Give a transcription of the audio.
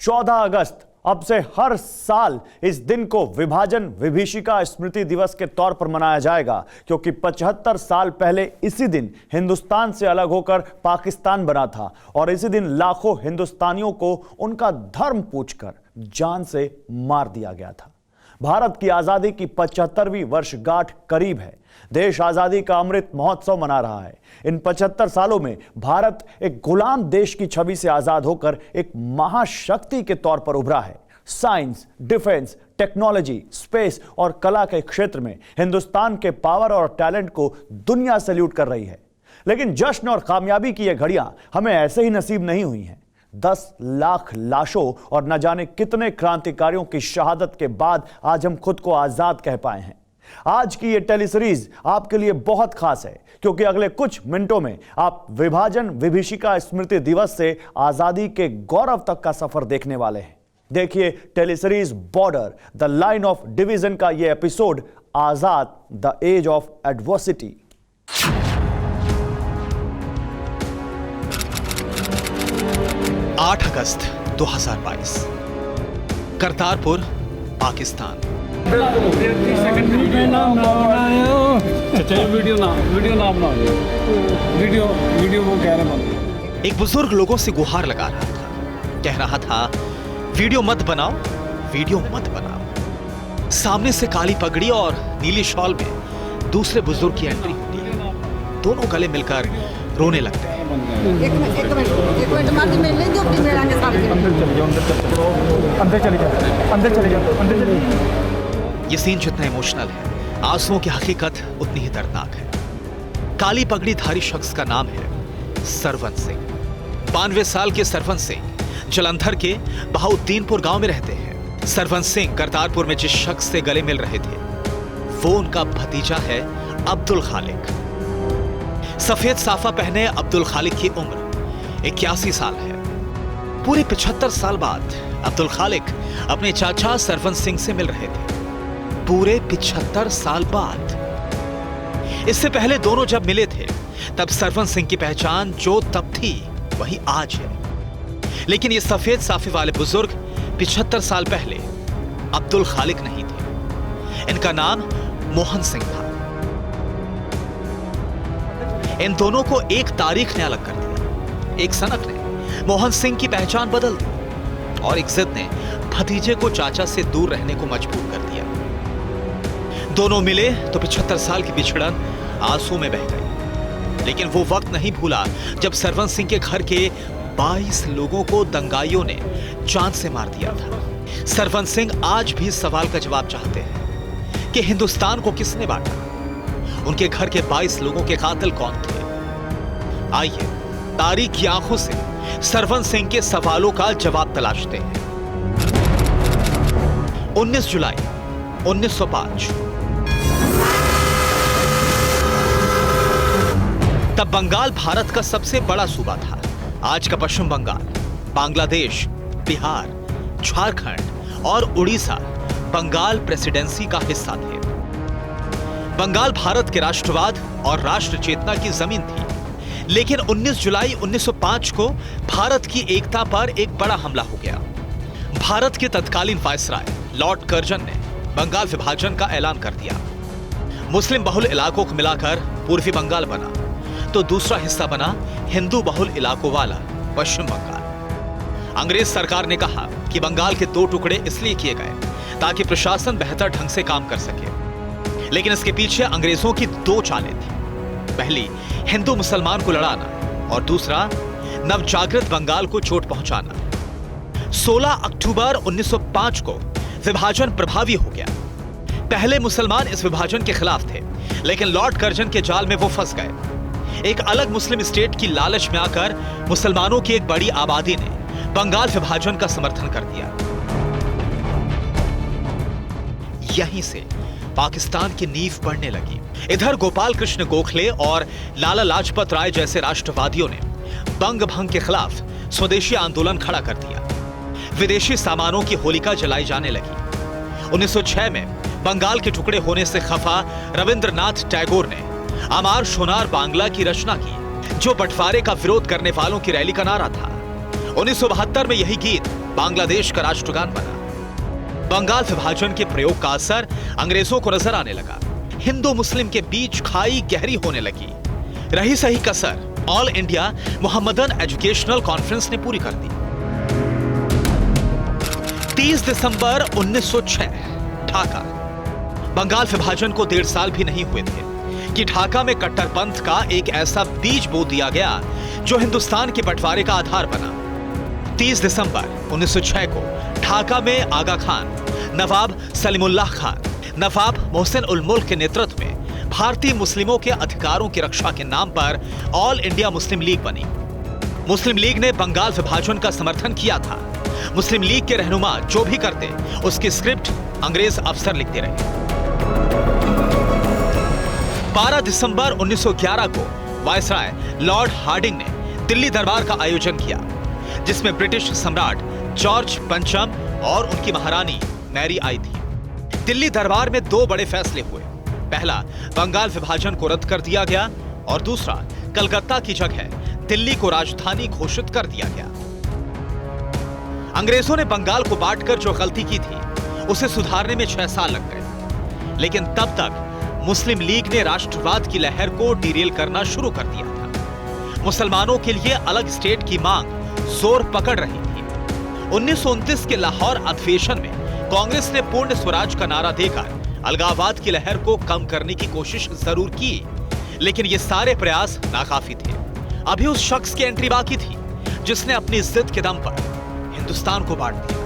14 अगस्त अब से हर साल इस दिन को विभाजन विभीषिका स्मृति दिवस के तौर पर मनाया जाएगा, क्योंकि 75 साल पहले इसी दिन हिंदुस्तान से अलग होकर पाकिस्तान बना था और इसी दिन लाखों हिंदुस्तानियों को उनका धर्म पूछकर जान से मार दिया गया था। भारत की आजादी की 75वीं वर्षगांठ करीब है। देश आजादी का अमृत महोत्सव मना रहा है। इन 75 सालों में भारत एक गुलाम देश की छवि से आजाद होकर एक महाशक्ति के तौर पर उभरा है। साइंस, डिफेंस, टेक्नोलॉजी, स्पेस और कला के क्षेत्र में हिंदुस्तान के पावर और टैलेंट को दुनिया सैल्यूट कर रही है। लेकिन जश्न और कामयाबी की ये घड़ियां हमें ऐसे ही नसीब नहीं हुई हैं। 10 लाख लाशों और न जाने कितने क्रांतिकारियों की शहादत के बाद आज हम खुद को आजाद कह पाए हैं। आज की ये टेलीसीरीज आपके लिए बहुत खास है, क्योंकि अगले कुछ मिनटों में आप विभाजन विभीषिका स्मृति दिवस से आजादी के गौरव तक का सफर देखने वाले हैं। देखिए teleseries border the line of division का ये episode, Azad the age of adversity. आठ अगस्त 2022, करतारपुर, पाकिस्तान। एक बुजुर्ग लोगों से गुहार लगा रहा था, कह रहा था वीडियो मत बनाओ, वीडियो मत बनाओ। सामने से काली पगड़ी और नीली शॉल में दूसरे बुजुर्ग की एंट्री होती है। दोनों गले मिलकर रोने लगते हैं। एक मिनट मार्केट में ले दो, फिर मेरा के साथ अंदर चले जाओ। ये सीन जितना इमोशनल है, आंसुओं की हकीकत उतनी ही दर्दनाक है। काली पगड़ी धारी शख्स का नाम है सरवन सिंह। 92 साल के सरवन सिंह जलंधर के बहाउद्दीनपुर गांव में रहते हैं। सरवन सिंह करतारपुर में जिस शख्स से गले मिल रहे थे, वो उनका भतीजा है अब्दुल खालिक। सफेद साफा पहने अब्दुल खालिक की उम्र 81 साल है। पूरे 75 साल बाद अब्दुल खालिक अपने चाचा सरवन सिंह से मिल रहे थे। पूरे 75 साल बाद। इससे पहले दोनों जब मिले थे, तब सरवन सिंह की पहचान जो तब थी वही आज है। लेकिन ये सफेद साफे वाले बुजुर्ग 75 साल पहले अब्दुल खालिक नहीं थे। इनका नाम मोहन सिंह था। इन दोनों को एक तारीख ने अलग कर दिया। एक सनक ने मोहन सिंह की पहचान बदल दी और एक जिद ने भतीजे को चाचा से दूर रहने को मजबूर कर दिया। दोनों मिले तो 75 साल की बिछड़न आंसू में बह गई। लेकिन वो वक्त नहीं भूला जब सरवन सिंह के घर के 22 लोगों को दंगाइयों ने जान से मार दिया था। सरवन सिंह आज भी सवाल का जवाब चाहते हैं कि हिंदुस्तान को किसने बांटा। उनके घर के 22 लोगों के कातिल कौन थे? आइए तारीख की आंखों से सरवन सिंह के सवालों का जवाब तलाशते हैं। 19 जुलाई 1905। तब बंगाल भारत का सबसे बड़ा सूबा था। आज का पश्चिम बंगाल, बांग्लादेश, बिहार, झारखंड और उड़ीसा बंगाल प्रेसिडेंसी का हिस्सा थे। बंगाल भारत के राष्ट्रवाद और राष्ट्र चेतना की जमीन थी। लेकिन 19 जुलाई 1905 को भारत की एकता पर एक बड़ा हमला हो गया। भारत के तत्कालीन वायसराय लॉर्ड कर्जन ने बंगाल विभाजन का ऐलान कर दिया। मुस्लिम बहुल इलाकों को मिलाकर पूर्वी बंगाल बना, तो दूसरा हिस्सा बना हिंदू बहुल इलाकों वाला पश्चिम बंगाल। अंग्रेज सरकार ने कहा कि बंगाल के 2 टुकड़े इसलिए किए गए ताकि प्रशासन बेहतर ढंग से काम कर सके। लेकिन इसके पीछे अंग्रेजों की 2 चालें थी। पहली, हिंदू मुसलमान को लड़ाना और दूसरा, नवजागृत बंगाल को चोट पहुंचाना। 16 अक्टूबर 1905 को विभाजन प्रभावी हो गया। पहले मुसलमान इस विभाजन के खिलाफ थे, लेकिन लॉर्ड कर्जन के जाल में वो फंस गए। एक अलग मुस्लिम स्टेट की लालच में आकर मुसलमानों की एक बड़ी आबादी ने बंगाल विभाजन का समर्थन कर दिया। यहीं से पाकिस्तान की नींव पड़ने लगी। इधर गोपाल कृष्ण गोखले और लाला लाजपत राय जैसे राष्ट्रवादियों ने बंग भंग के खिलाफ स्वदेशी आंदोलन खड़ा कर दिया। विदेशी सामानों की होलिका जलाई जाने लगी। 1906 में बंगाल के टुकड़े होने से खफा रविंद्रनाथ टैगोर ने अमार सोनार बांग्ला की रचना की, जो बंटवारे का विरोध करने वालों की रैली का नारा था। 1972 में यही गीत बांग्लादेश का राष्ट्रगान बना। बंगाल विभाजन के प्रयोग का असर अंग्रेजों को नजर आने लगा। हिंदू मुस्लिम के बीच खाई गहरी होने लगी। रही सही कसर all India Mohammedan educational conference ने पूरी कर दी। 30 दिसंबर 1906 ढाका। बंगाल विभाजन को 1.5 साल भी नहीं हुए थे कि ढाका में कट्टरपंथ का एक ऐसा बीज बो दिया गया जो हिंदुस्तान के बंटवारे का आधार बना। 30 दिसंबर 1906 को ढाका में आगा खान, नवाब सलीमुल्लाह खान, नवाब मोहसिन उल मुल्क के नेतृत्व में भारतीय मुस्लिमों के अधिकारों की रक्षा के नाम पर ऑल इंडिया मुस्लिम लीग बनी। मुस्लिम लीग ने बंगाल विभाजन का समर्थन किया था। मुस्लिम लीग के रहनुमा जो भी करते उसकी स्क्रिप्ट अंग्रेज अफसर लिखते रहे। 12 दिसंबर 1911 को वायसराय लॉर्ड हार्डिंग ने दिल्ली दरबार का आयोजन किया, जिसमें ब्रिटिश सम्राट जॉर्ज पंचम और उनकी महारानी मैरी आई थी। दिल्ली दरबार में 2 बड़े फैसले हुए। पहला, बंगाल विभाजन को रद्द कर दिया गया और दूसरा, कलकत्ता की जगह दिल्ली को राजधानी घोषित कर दिया गया। अंग्रेजों ने बंगाल को बांटकर जो गलती की थी उसे सुधारने में 6 साल लग गए, लेकिन तब तक मुस्लिम लीग ने राष्ट्रवाद की लहर को डिरेल करना शुरू कर दिया था। मुसलमानों के लिए अलग स्टेट की मांग जोर पकड़ रही थी। 1929 के लाहौर अधिवेशन में कांग्रेस ने पूर्ण स्वराज का नारा देकर अलगाववाद की लहर को कम करने की कोशिश जरूर की, लेकिन ये सारे प्रयास नाकाफी थे। अभी उस शख्स की एंट्री बाकी थी जिसने अपनी जिद के दम पर हिंदुस्तान को बांट दिया।